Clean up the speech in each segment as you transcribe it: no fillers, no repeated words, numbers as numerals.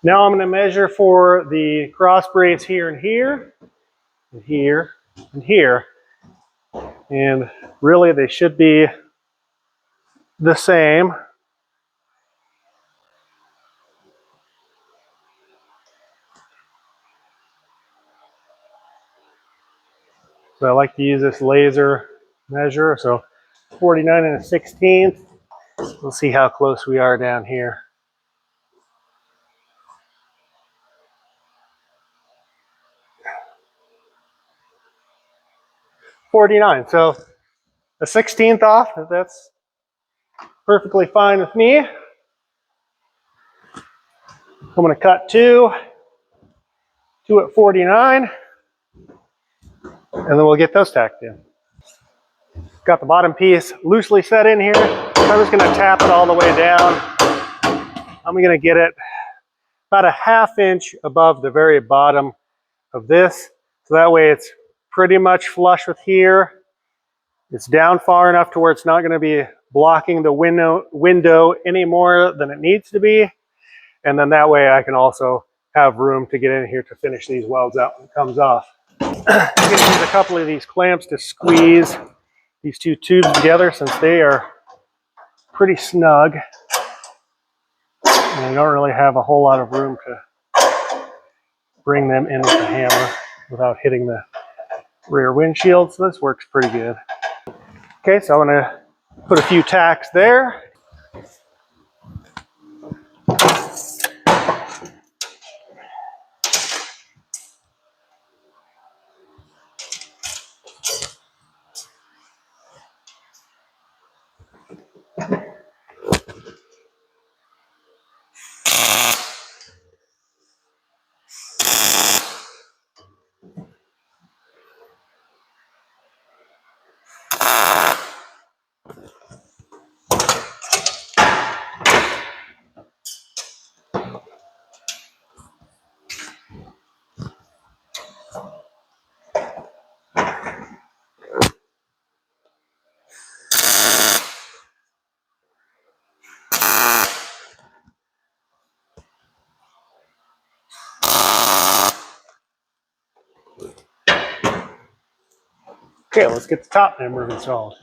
Now I'm going to measure for the cross brace here and here, and here, and here. And really they should be the same. So I like to use this laser measure. So 49 1/16. We'll see how close we are down here. 49. So a 16th off, that's perfectly fine with me. I'm going to cut two at 49, and then we'll get those tacked in. Got the bottom piece loosely set in here. So I'm just going to tap it all the way down. I'm going to get it about a 1/2 inch above the very bottom of this. So that way it's pretty much flush with here. It's down far enough to where it's not going to be blocking the window any more than it needs to be. And then that way I can also have room to get in here to finish these welds out when it comes off. I'm going to use a couple of these clamps to squeeze these two tubes together since they are pretty snug. And I don't really have a whole lot of room to bring them in with the hammer without hitting the rear windshield. So this works pretty good. Okay, so I'm going to put a few tacks there. Okay, let's get the top member installed.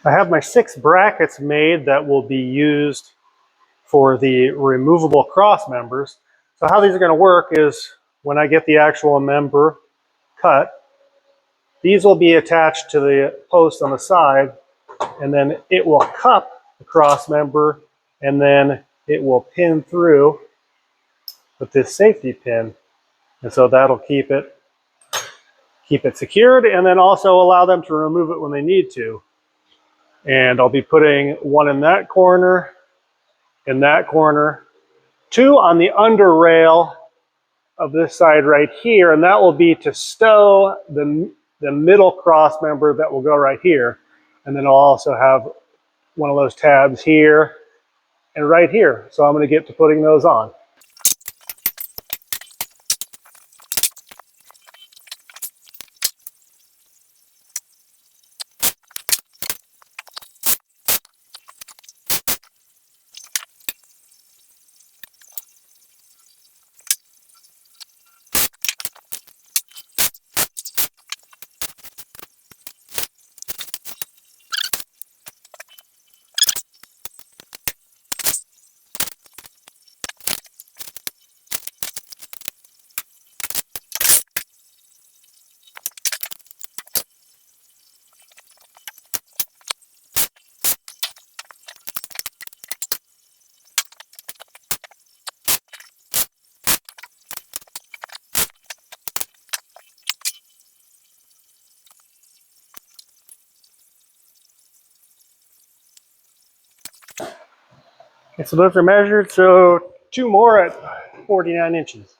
I have my 6 brackets made that will be used for the removable cross members. So how these are going to work is when I get the actual member cut, these will be attached to the post on the side, and then it will cup the cross member, and then it will pin through with this safety pin. And so that'll keep it keep it secured, and then also allow them to remove it when they need to. And I'll be putting one in that corner, two on the under rail of this side right here, and that will be to stow the middle cross member that will go right here. And then I'll also have one of those tabs here and right here. So I'm going to get to putting those on. Okay, so those are measured, so two more at 49 inches.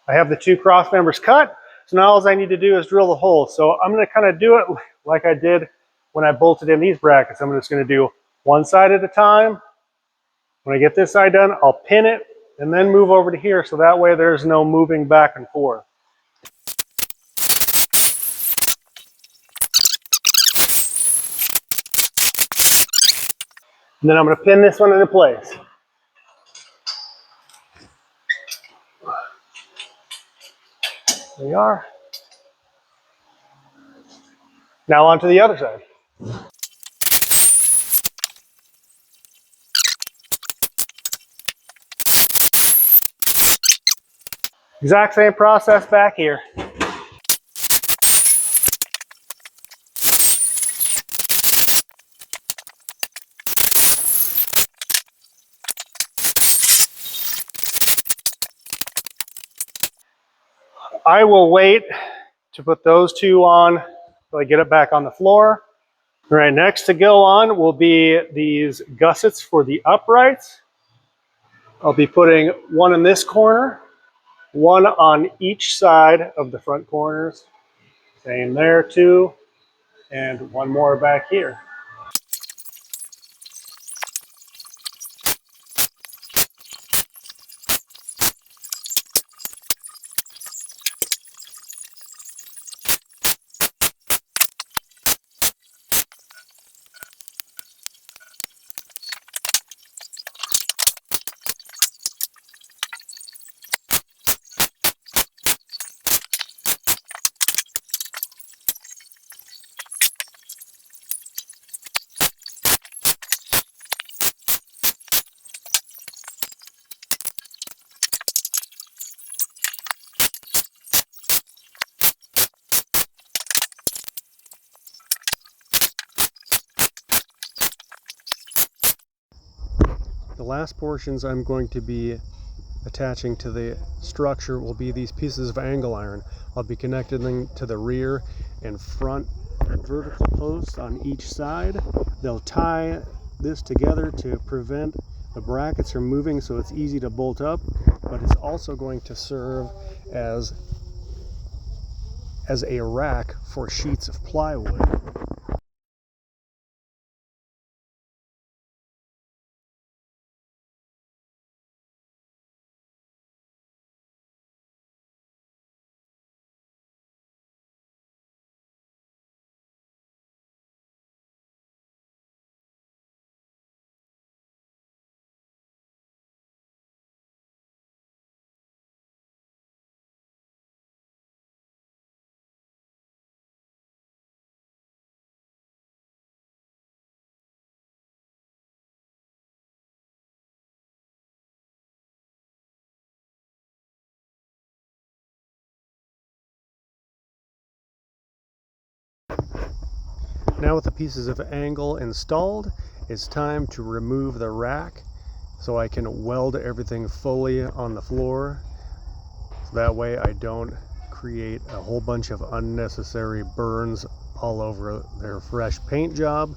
I have the two cross members cut, so now all I need to do is drill the hole. So I'm going to kind of do it like I did when I bolted in these brackets. I'm just going to do one side at a time. When I get this side done, I'll pin it and then move over to here, so that way there's no moving back and forth. And then I'm going to pin this one into place. There we are. Now on to the other side. Exact same process back here. I will wait to put those two on until I get it back on the floor. All right, next to go on will be these gussets for the uprights. I'll be putting one in this corner, one on each side of the front corners. Same there too, and one more back here. The last portions I'm going to be attaching to the structure will be these pieces of angle iron. I'll be connecting them to the rear and front vertical posts on each side. They'll tie this together to prevent the brackets from moving, so it's easy to bolt up, but it's also going to serve as a rack for sheets of plywood. Now with the pieces of angle installed, it's time to remove the rack so I can weld everything fully on the floor. So that way I don't create a whole bunch of unnecessary burns all over their fresh paint job.